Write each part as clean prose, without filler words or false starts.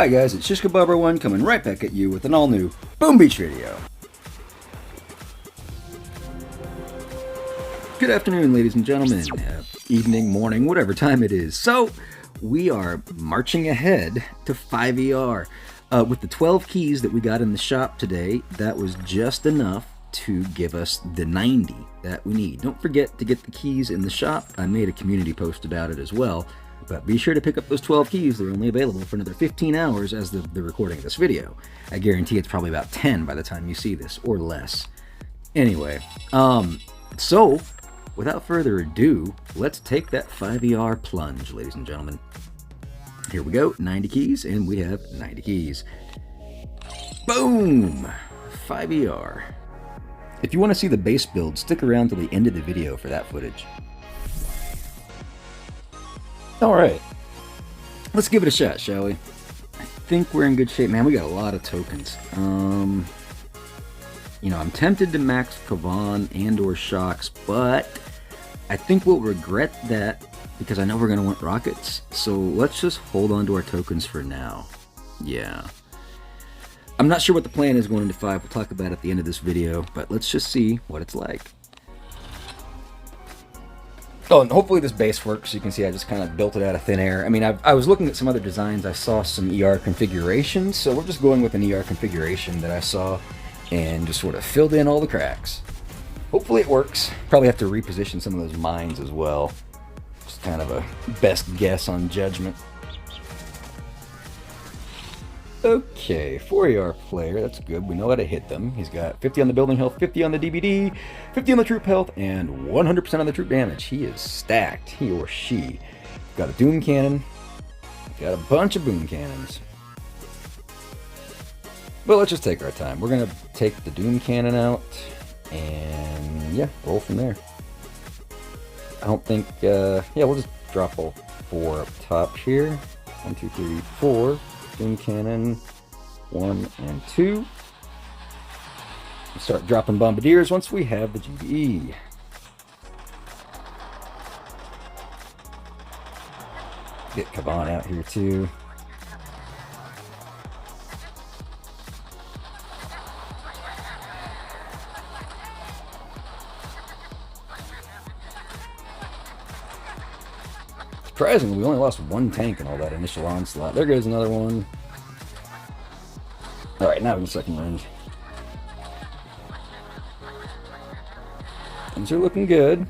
Hi guys, it's Shishka Barber 1 coming right back at you with an all-new Boom Beach video. Good afternoon, ladies and gentlemen, evening, morning, whatever time it is. So, we are marching ahead to 5ER. With the 12 keys that we got in the shop today, that was just enough to give us the 90 that we need. Don't forget to get the keys in the shop. I made a community post about it as well. But be sure to pick up those 12 keys. They're only available for another 15 hours as the recording of this video. I guarantee it's probably about 10 by the time you see this, or less. Anyway, so, without further ado, let's take that 5ER plunge, ladies and gentlemen. Here we go, 90 keys, and we have 90 keys. Boom! 5ER. If you want to see the base build, stick around till the end of the video for that footage. Alright, let's give it a shot, shall we? I think we're in good shape. Man, we got a lot of tokens. You know, I'm tempted to max Kavan and or Shocks, but I think we'll regret that because I know we're going to want rockets. So let's just hold on to our tokens for now. Yeah. I'm not sure what the plan is going into 5. We'll talk about it at the end of this video, but let's just see what it's like. Oh, and hopefully this base works. You can see I just kind of built it out of thin air. I mean, I was looking at some other designs. I saw some ER configurations, so we're just going with an ER configuration that I saw and just sort of filled in all the cracks. Hopefully it works. Probably have to reposition some of those mines as well. Just kind of a best guess on judgment. Okay, 4ER player, that's good. We know how to hit them. He's got 50 on the building health, 50 on the DBD, 50 on the troop health, and 100% on the troop damage. He is stacked, he or she. Got a Doom Cannon, got a bunch of Boom Cannons. But let's just take our time. We're going to take the Doom Cannon out, and yeah, roll from there. I don't think, yeah, we'll just drop all 4 up top here. 1, 2, 3, 4. Doom Cannon 1 and 2. We'll start dropping bombardiers once we have the GBE. Get Kavan out here too. Surprisingly, we only lost 1 tank in all that initial onslaught. There goes another one. Alright, now in the second round. Things are looking good.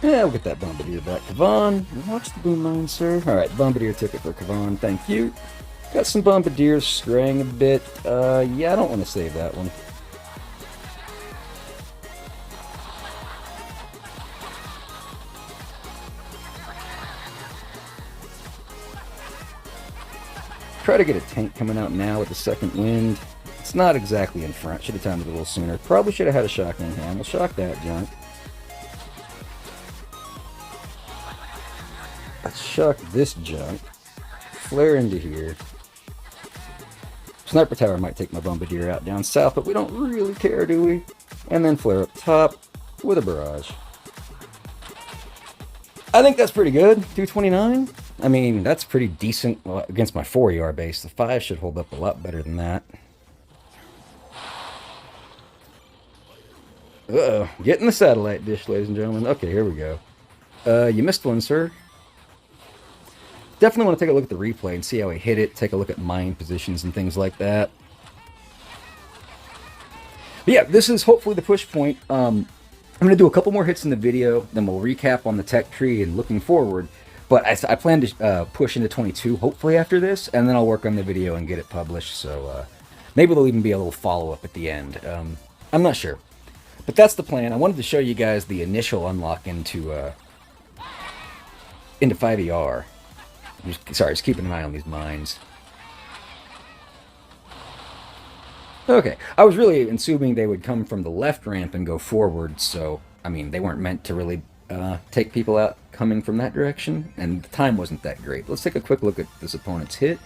Yeah, we'll get that Bombardier back. Kavan, watch the boom mine, sir. Alright, Bombardier took it for Kavan, thank you. Got some Bombardiers straying a bit. Yeah, I don't want to save that one. Try to get a tank coming out now with the second wind. It's not exactly in front. Should have timed it a little sooner. Probably should have had a shock in hand. We'll shock that junk. Let's shock this junk. Flare into here. Sniper tower might take my Bombardier out down south, but we don't really care, do we? And then flare up top with a barrage. I think that's pretty good. 229. I mean, that's pretty decent against my 4ER base. The 5 should hold up a lot better than that. Uh-oh. Getting the satellite dish, ladies and gentlemen. Okay, here we go. You missed one, sir. Definitely want to take a look at the replay and see how he hit it. Take a look at mine positions and things like that. But yeah, this is hopefully the push point. I'm going to do a couple more hits in the video, then we'll recap on the tech tree and looking forward. But I plan to push into 22, hopefully, after this, and then I'll work on the video and get it published, so maybe there'll even be a little follow-up at the end. I'm not sure. But that's the plan. I wanted to show you guys the initial unlock into 5ER. Sorry, just keeping an eye on these mines. Okay, I was really assuming they would come from the left ramp and go forward, so, I mean, they weren't meant to really take people out coming from that direction, and the time wasn't that great. Let's take a quick look at this opponent's hit.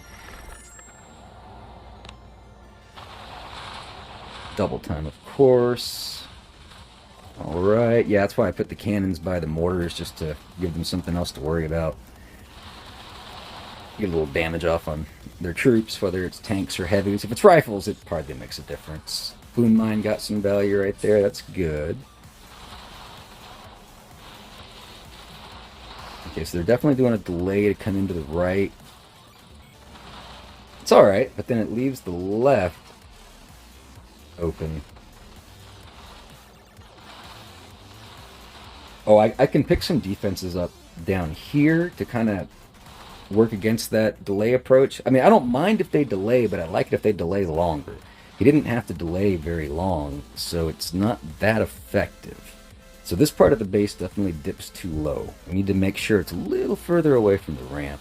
Double time, of course. Alright, yeah, that's why I put the cannons by the mortars, just to give them something else to worry about. Get a little damage off on their troops, whether it's tanks or heavies. If it's rifles, it hardly makes a difference. Boom mine got some value right there, that's good. Okay, so they're definitely doing a delay to come into the right. It's alright, but then it leaves the left open. Oh, I can pick some defenses up down here to kind of work against that delay approach. I mean, I don't mind if they delay, but I like it if they delay longer. He didn't have to delay very long, so it's not that effective. So this part of the base definitely dips too low. We need to make sure it's a little further away from the ramp.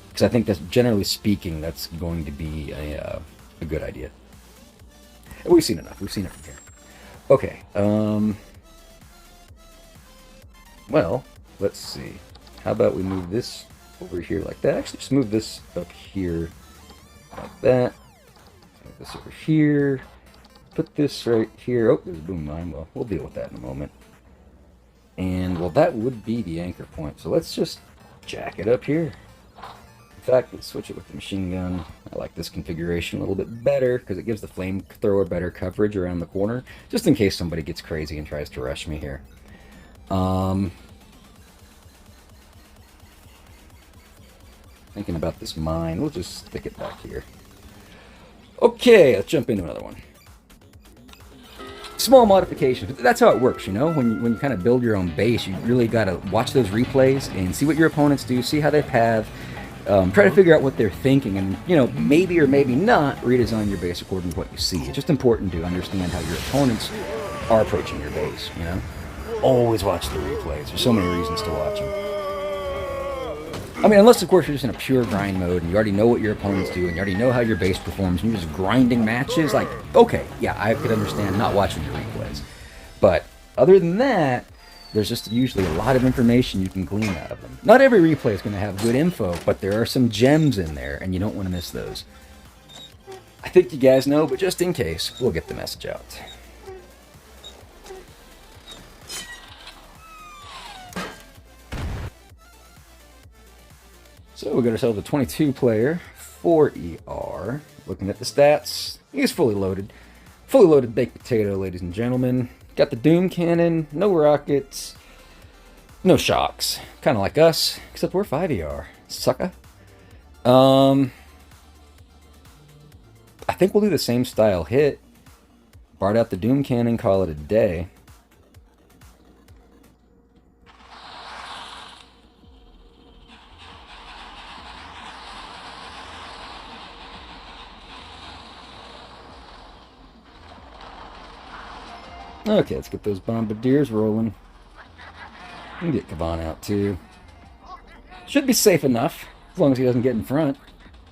Because I think that's, generally speaking, that's going to be a good idea. We've seen enough. We've seen it from here. Okay. Well, let's see. How about we move this over here like that? Actually, just move this up here like that. Move this over here. Put this right here. Oh, there's a boom mine. Well, we'll deal with that in a moment. And, well, that would be the anchor point. So let's just jack it up here. In fact, let's switch it with the machine gun. I like this configuration a little bit better because it gives the flamethrower better coverage around the corner, just in case somebody gets crazy and tries to rush me here. Thinking about this mine. We'll just stick it back here. Okay, let's jump into another one. Small modifications. That's how it works, you know? When you kind of build your own base, you really got to watch those replays and see what your opponents do, see how they path, try to figure out what they're thinking, and, you know, maybe or maybe not redesign your base according to what you see. It's just important to understand how your opponents are approaching your base, you know? Always watch the replays. There's so many reasons to watch them. I mean, unless, of course, you're just in a pure grind mode and you already know what your opponents do and you already know how your base performs and you're just grinding matches, like, okay, yeah, I could understand not watching the replays. But other than that, there's just usually a lot of information you can glean out of them. Not every replay is going to have good info, but there are some gems in there and you don't want to miss those. I think you guys know, but just in case, we'll get the message out. So we got ourselves a 22 player, 4 ER. Looking at the stats, he's fully loaded. Fully loaded baked potato, ladies and gentlemen. Got the Doom Cannon, no rockets, no shocks. Kind of like us, except we're 5 ER. Sucker. I think we'll do the same style hit. Bart out the Doom Cannon, call it a day. Okay, let's get those bombardiers rolling. And get Kavan out too. Should be safe enough, as long as he doesn't get in front.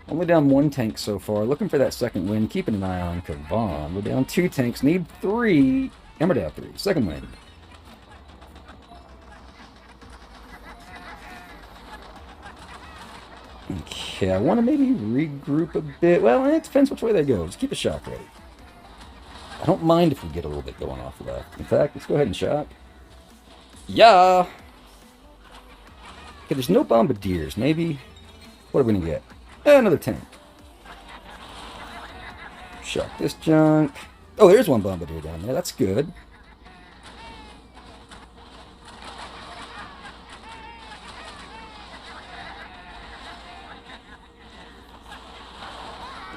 Only down 1 tank so far. Looking for that second win. Keeping an eye on Kavan. We're down 2 tanks. Need 3. And we're down 3. Second win. Okay, I want to maybe regroup a bit. Well, it depends which way they go. Just keep a shock ready. I don't mind if we get a little bit going off left. In fact, let's go ahead and shock. Yeah! Okay, there's no bombardiers. Maybe... What are we going to get? Another tank. Shock this junk. Oh, there's one bombardier down there. That's good.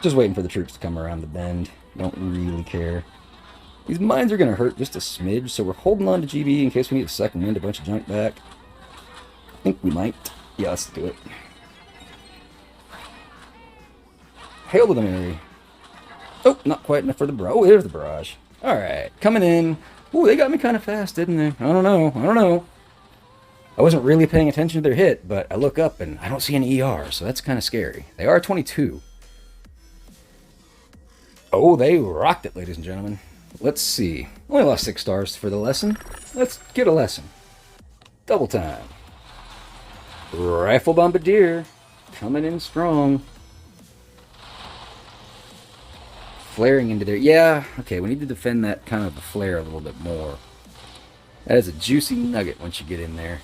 Just waiting for the troops to come around the bend. Don't really care. These mines are going to hurt just a smidge, so we're holding on to GB in case we need a second wind, a bunch of junk back. I think we might. Yeah, let's do it. Hail to the Mary. Oh, not quite enough for the barrage. Oh, there's the barrage. Alright, coming in. Ooh, they got me kind of fast, didn't they? I don't know. I wasn't really paying attention to their hit, but I look up and I don't see any ER, so that's kind of scary. They are 22. Oh, they rocked it, ladies and gentlemen. Let's see. Only lost 6 stars for the lesson. Let's get a lesson. Double time. Rifle Bombardier. Coming in strong. Flaring into there. Yeah, okay, we need to defend that kind of the flare a little bit more. That is a juicy nugget once you get in there.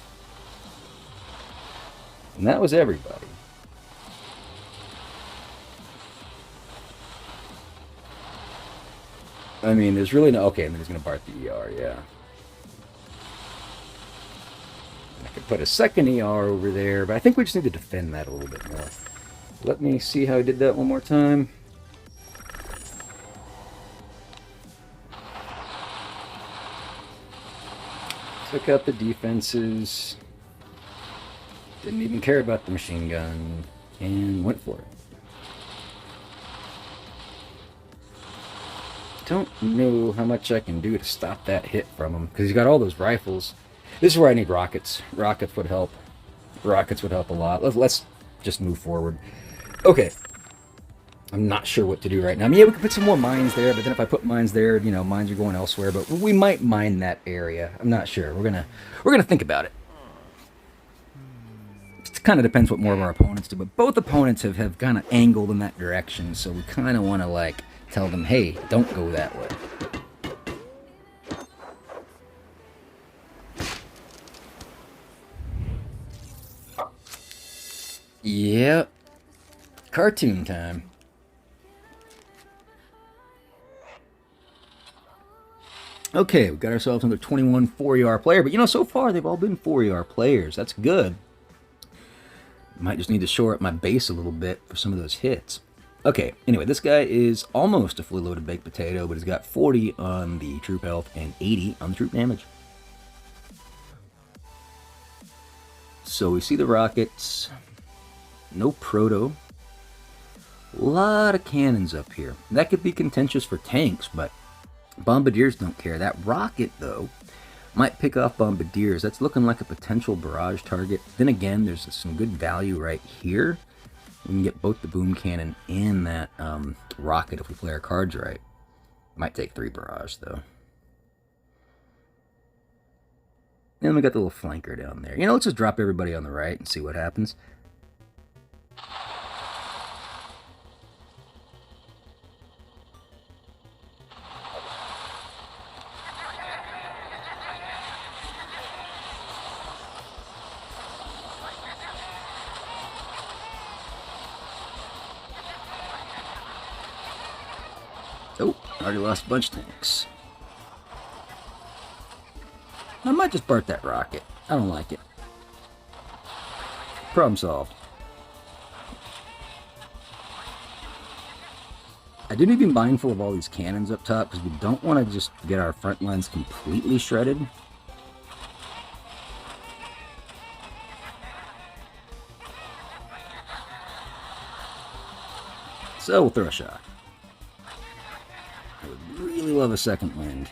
And that was everybody. I mean, there's really no... Okay, and then he's going to BART the ER, yeah. I could put a second ER over there, but I think we just need to defend that a little bit more. Let me see how I did that one more time. Took out the defenses. Didn't even care about the machine gun. And went for it. Don't know how much I can do to stop that hit from him, because he's got all those rifles. This is where I need rockets. Rockets would help. Rockets would help a lot. Let's just move forward. Okay. I'm not sure what to do right now. I mean, yeah, we could put some more mines there, but then if I put mines there, you know, mines are going elsewhere. But we might mine that area. I'm not sure. We're gonna think about it. It kind of depends what more of our opponents do. But both opponents have kind of angled in that direction, so we kind of want to like tell them, hey, don't go that way. Yep. Cartoon time. Okay, we got ourselves another 21 4ER player, but you know, so far they've all been 4ER players. That's good. Might just need to shore up my base a little bit for some of those hits. Okay, anyway, this guy is almost a fully loaded baked potato, but he's got 40 on the troop health and 80 on the troop damage. So we see the rockets. No proto. A lot of cannons up here. That could be contentious for tanks, but bombardiers don't care. That rocket, though, might pick off bombardiers. That's looking like a potential barrage target. Then again, there's some good value right here. We can get both the boom cannon and that rocket if we play our cards right. Might take 3 barrage, though. And we got the little flanker down there. You know, let's just drop everybody on the right and see what happens. Oh, already lost a bunch of tanks. I might just BART that rocket. I don't like it. Problem solved. I do need to be mindful of all these cannons up top, because we don't want to just get our front lines completely shredded. So we'll throw a shot. I would really love a second wind.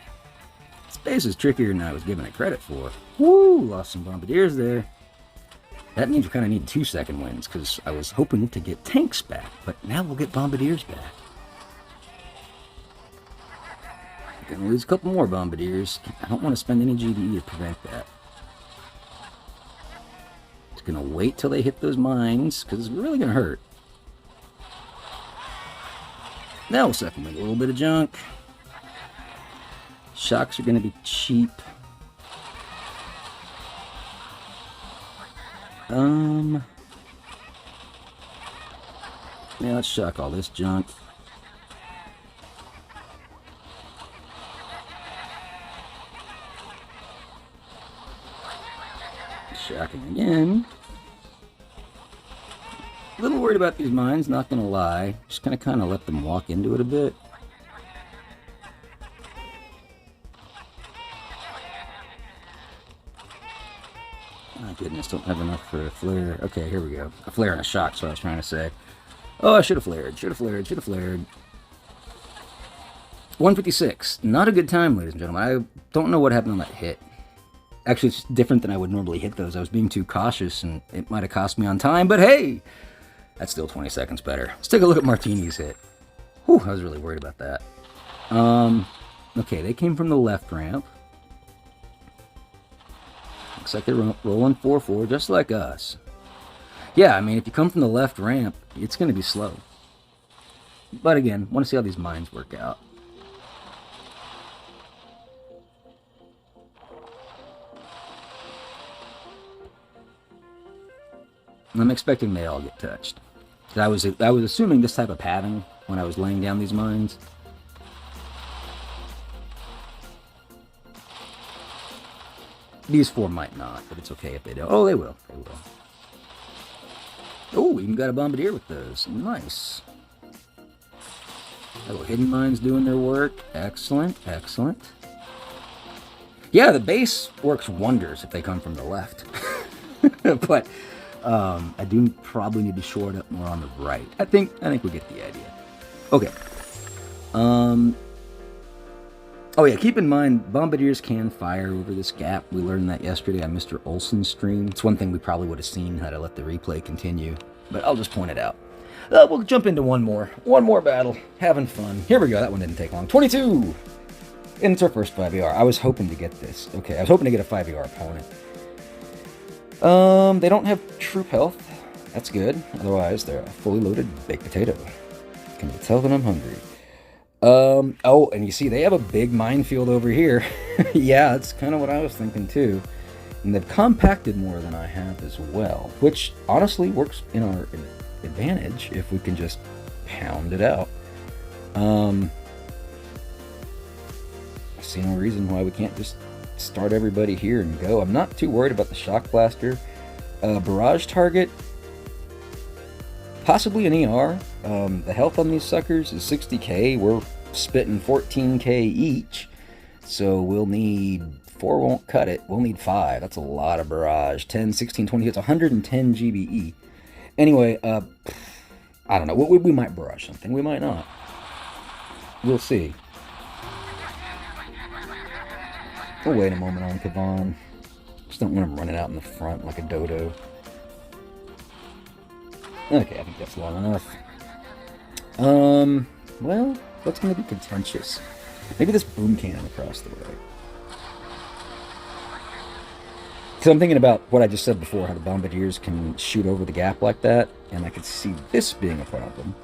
Space is trickier than I was giving it credit for. Woo! Lost some bombardiers there. That means we kind of need 2 second winds, because I was hoping to get tanks back, but now we'll get bombardiers back. Gonna lose a couple more bombardiers. I don't want to spend any GDE to prevent that. Just gonna wait till they hit those mines, because it's really gonna hurt. Now we'll second wind a little bit of junk. Shocks are going to be cheap. Yeah, let's shock all this junk. Shocking again. A little worried about these mines, not gonna lie. Just gonna kind of let them walk into it a bit. My goodness, don't have enough for a flare. Okay, here we go. A flare and a shock, is what I was trying to say. Oh, I should have flared, should have flared, should have flared. 156. Not a good time, ladies and gentlemen. I don't know what happened on that hit. Actually, it's different than I would normally hit those. I was being too cautious, and it might have cost me on time, but hey! That's still 20 seconds better. Let's take a look at Martini's hit. Whew, I was really worried about that. Okay, they came from the left ramp. Looks like they're rolling 4-4, just like us. Yeah, I mean, if you come from the left ramp, it's going to be slow. But again, want to see how these mines work out. I'm expecting they all get touched. I was assuming this type of padding when I was laying down these mines. These 4 might not, but it's okay if they don't. Oh, they will. They will. Oh, even got a bombardier with those. Nice. Little hidden mines doing their work. Excellent, excellent. Yeah, the base works wonders if they come from the left. But I do probably need to shore it up more on the right. I think we get the idea. Okay. Oh yeah, keep in mind, bombardiers can fire over this gap. We learned that yesterday on Mr. Olson's stream. It's one thing we probably would have seen had I let the replay continue, but I'll just point it out. We'll jump into one more battle. Having fun. Here we go. That one didn't take long. 22! And it's our first 5ER. I was hoping to get this. Okay, I was hoping to get a 5ER opponent. They don't have troop health. That's good. Otherwise, they're a fully loaded baked potato. Can you tell that I'm hungry? Oh, and you see, they have a big minefield over here. Yeah, that's kind of what I was thinking too. And they've compacted more than I have as well, which honestly works in our advantage if we can just pound it out. I see no reason why we can't just start everybody here and go. I'm not too worried about the shock blaster. Barrage target, possibly an ER. The health on these suckers is 60k. We're spitting 14k each, so we'll need 4 won't cut it. We'll need 5. That's a lot of barrage. 10, 16, 20 hits, 110 GBE. Anyway, I don't know. We might barrage something. We might not. We'll see. We'll wait a moment on Kavan. Just don't want him running out in the front like a dodo. Okay, I think that's long enough. Well, that's going to be contentious. Maybe this boom cannon across the way. Because I'm thinking about what I just said before, how the bombardiers can shoot over the gap like that, and I could see this being a problem.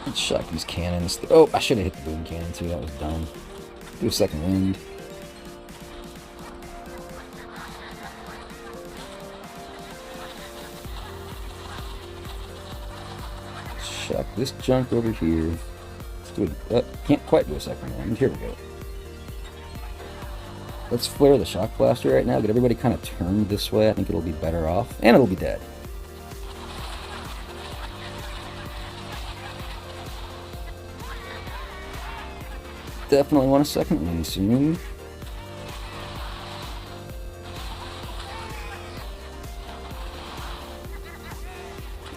Let's shock these cannons. Oh, I should have hit the boom cannon too. That was dumb. Do a second wind. Shock this junk over here. Let's do it. Can't quite do a second wind. Here we go. Let's flare the shock blaster right now. Get everybody kind of turned this way. I think it'll be better off, and it'll be dead. Definitely want a second one soon.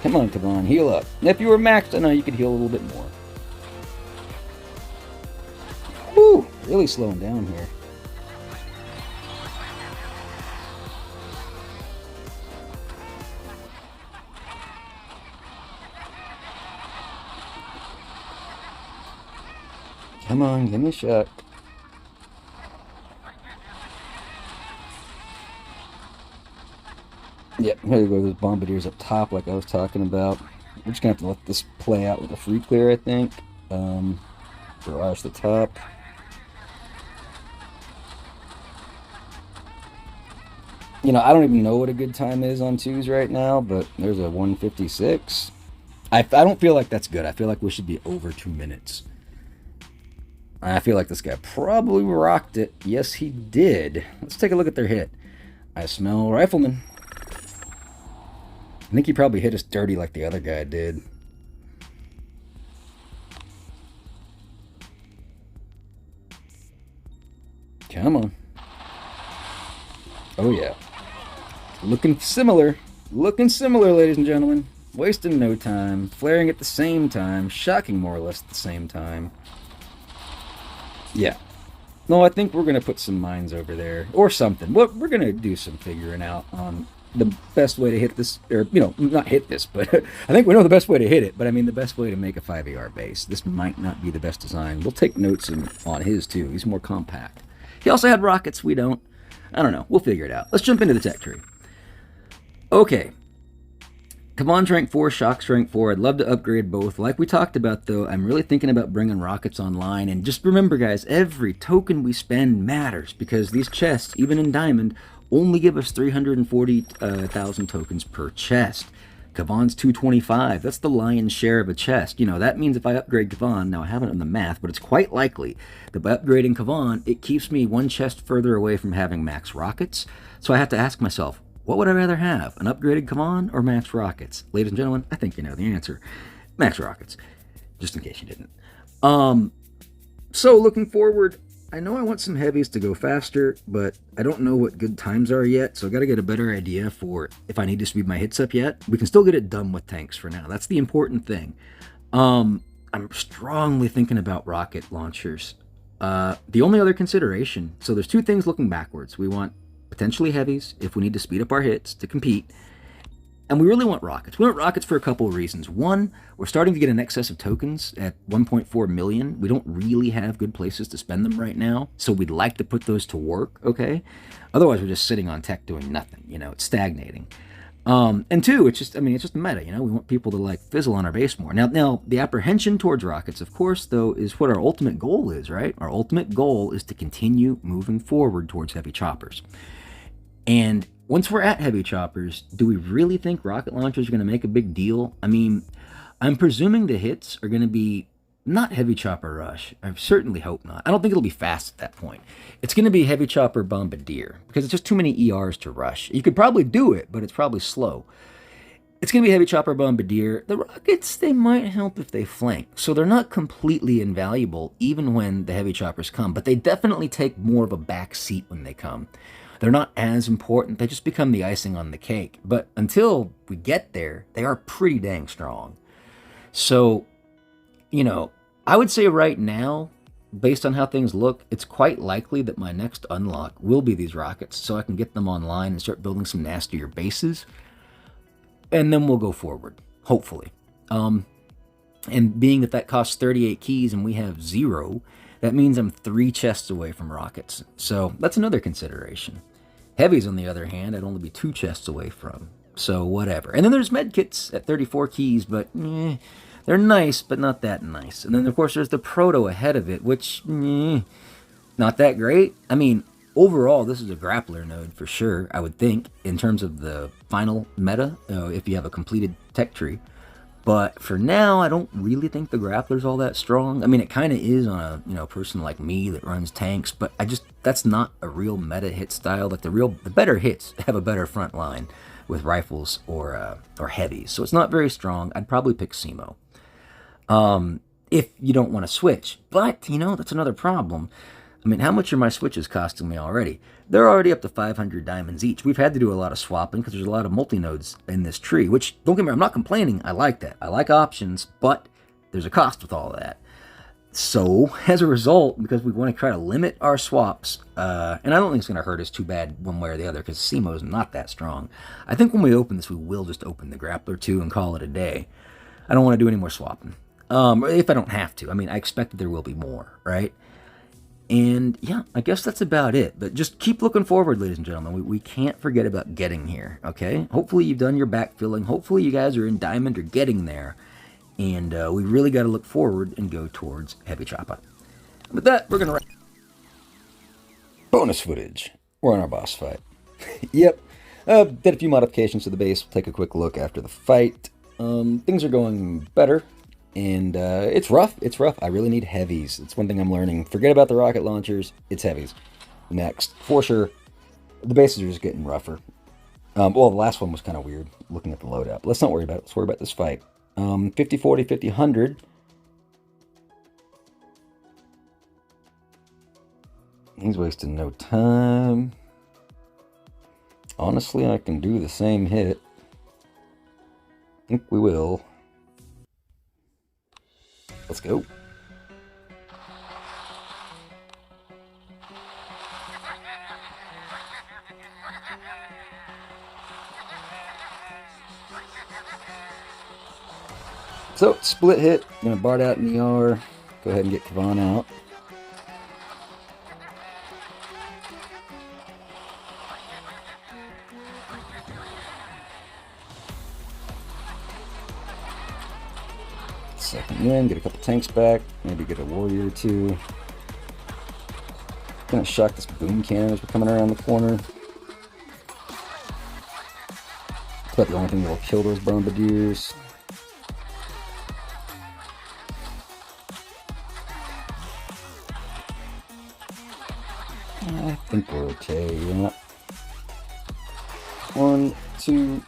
Come on, heal up. If you were maxed, I know you could heal a little bit more. Woo! Really slowing down here. Come on, give me a shot. Yep, here we go. Those bombardiers up top, like I was talking about. We're just gonna have to let this play out with a free clear, I think. Barrage the top. You know, I don't even know what a good time is on 2s right now, but there's a 156. I don't feel like that's good. I feel like we should be over 2 minutes. I feel like this guy probably rocked it. Yes, he did. Let's take a look at their hit. I smell rifleman. I think he probably hit us dirty like the other guy did. Come on. Oh, yeah. Looking similar. Looking similar, ladies and gentlemen. Wasting no time. Flaring at the same time. Shocking more or less at the same time. Yeah. No, I think we're going to put some mines over there. Or something. We're going to do some figuring out on the best way to hit this. Or, you know, not hit this, but I think we know the best way to hit it. But, I mean, the best way to make a 5AR base. This might not be the best design. We'll take notes on his, too. He's more compact. He also had rockets. We don't. I don't know. We'll figure it out. Let's jump into the tech tree. Okay. Kavan's rank 4, Shock's rank 4. I'd love to upgrade both. Like we talked about, though, I'm really thinking about bringing rockets online. And just remember, guys, every token we spend matters because these chests, even in Diamond, only give us 340,000 tokens per chest. Kavan's 225. That's the lion's share of a chest. You know, that means if I upgrade Kavan, now I haven't done the math, but it's quite likely that by upgrading Kavan, it keeps me one chest further away from having max rockets. So I have to ask myself, what would I rather have, an upgraded Kavan or max rockets? Ladies and gentlemen, I think you know the answer. Max rockets, just in case you didn't. So looking forward, I know I want some heavies to go faster, but I don't know what good times are yet, so I got to get a better idea for if I need to speed my hits up yet. We can still get it done with tanks for now. That's the important thing. I'm strongly thinking about rocket launchers. The only other consideration, so there's two things looking backwards. We want potentially heavies if we need to speed up our hits to compete. And we really want rockets. We want rockets for a couple of reasons. One, we're starting to get an excess of tokens at 1.4 million. We don't really have good places to spend them right now, so we'd like to put those to work, okay? Otherwise, we're just sitting on tech doing nothing. You know, it's stagnating. And two, it's just the meta, you know? We want people to, like, fizzle on our base more. Now, the apprehension towards rockets, of course, though, is what our ultimate goal is, right? Our ultimate goal is to continue moving forward towards heavy choppers. And once we're at heavy choppers, do we really think rocket launchers are going to make a big deal? I mean, I'm presuming the hits are going to be not heavy chopper rush. I certainly hope not. I don't think it'll be fast at that point. It's going to be heavy chopper bombardier because it's just too many ERs to rush. You could probably do it, but it's probably slow. It's going to be heavy chopper bombardier. The rockets, they might help if they flank. So they're not completely invaluable even when the heavy choppers come, but they definitely take more of a back seat when they come. They're not as important. They just become the icing on the cake. But until we get there, they are pretty dang strong. So, you know, I would say right now, based on how things look, it's quite likely that my next unlock will be these rockets so I can get them online and start building some nastier bases. And then we'll go forward, hopefully. And being that costs 38 keys and we have 0, that means I'm 3 chests away from rockets. So that's another consideration. Heavies, on the other hand, I'd only be 2 chests away from. So whatever. And then there's medkits at 34 keys, but they're nice, but not that nice. And then, of course, there's the proto ahead of it, which not that great. I mean, overall, this is a grappler node for sure, I would think, in terms of the final meta, if you have a completed tech tree. But for now, I don't really think the grappler's all that strong. I mean, it kind of is on a person like me that runs tanks, but that's not a real meta hit style. Like the better hits have a better front line with rifles or heavies, so it's not very strong. I'd probably pick Simo if you don't want to switch. But that's another problem. I mean, how much are my switches costing me already? They're already up to 500 diamonds each. We've had to do a lot of swapping because there's a lot of multi-nodes in this tree, which, don't get me wrong, I'm not complaining. I like that. I like options, but there's a cost with all of that. So, as a result, because we want to try to limit our swaps, and I don't think it's going to hurt us too bad one way or the other because Simo is not that strong. I think when we open this, we will just open the grappler too and call it a day. I don't want to do any more swapping. If I don't have to. I mean, I expect that there will be more, right? And yeah, I guess that's about it. But just keep looking forward, ladies and gentlemen. We can't forget about getting here, okay? Hopefully you've done your backfilling. Hopefully you guys are in Diamond or getting there. And we really got to look forward and go towards Heavy Chopper. With that, we're going to... Bonus footage. We're on our boss fight. Yep. Did a few modifications to the base. We'll take a quick look after the fight. Things are going better. And it's rough. It's rough. I really need heavies. It's one thing I'm learning. Forget about the rocket launchers. It's heavies. Next. For sure. The bases are just getting rougher. Well, the last one was kind of weird, looking at the loadout. Let's not worry about it. Let's worry about this fight. 50, 40, 50, 100. He's wasting no time. Honestly, I can do the same hit. I think we will. Let's go. So, split hit. I'm going to Bard out in the ER. Go ahead and get Kavan out. Second in, get a couple tanks back, maybe get a warrior or two. Gonna shock this boom cannon as we're coming around the corner. It's about the only thing that'll kill those bombardiers. I think we're okay, yeah. 1, 2,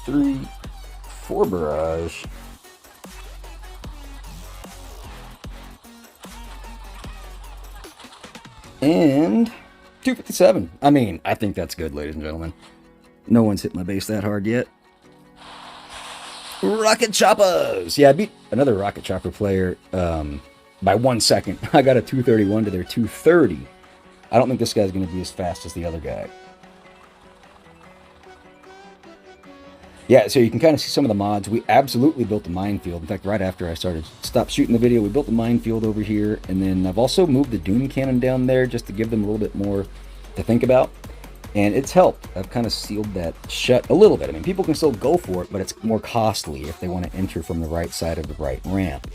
3, 4 barrage. And 257. I mean, I think that's good, ladies and gentlemen. No one's hit my base that hard yet. Rocket choppers! Yeah, I beat another rocket chopper player by 1 second. I got a 231 to their 230. I don't think this guy's going to be as fast as the other guy. Yeah, so you can kind of see some of the mods. We absolutely built a minefield. In fact, right after I stopped shooting the video, we built a minefield over here. And then I've also moved the Doom Cannon down there just to give them a little bit more to think about. And it's helped. I've kind of sealed that shut a little bit. I mean, people can still go for it, but it's more costly if they want to enter from the right side of the right ramp.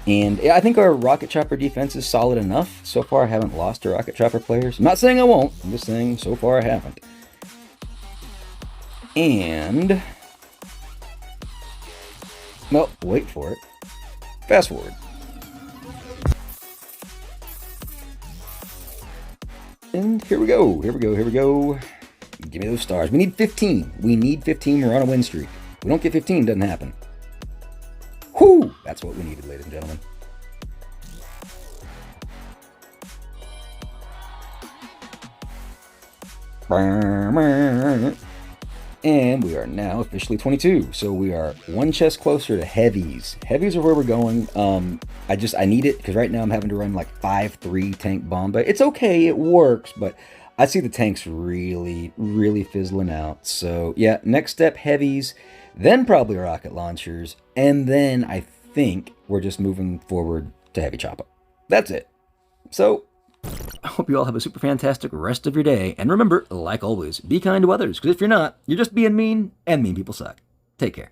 And yeah, I think our rocket chopper defense is solid enough. So far, I haven't lost to rocket chopper players. I'm not saying I won't. I'm just saying so far I haven't. And, well, wait for it. Fast forward. And here we go. Here we go. Here we go. Give me those stars. We need 15. We need 15. We're on a win streak. If we don't get 15, it doesn't happen. Whew! That's what we needed, ladies and gentlemen. And we are now officially 22. So we are one chest closer to heavies. Heavies are where we're going. I need it because right now I'm having to run like 5-3 tank bomba. It's okay, it works, but I see the tanks really, really fizzling out. So yeah, next step, heavies, then probably rocket launchers, and then I think we're just moving forward to heavy chopper. That's it. So I hope you all have a super fantastic rest of your day. And remember, like always, be kind to others, because if you're not, you're just being mean, and mean people suck. Take care.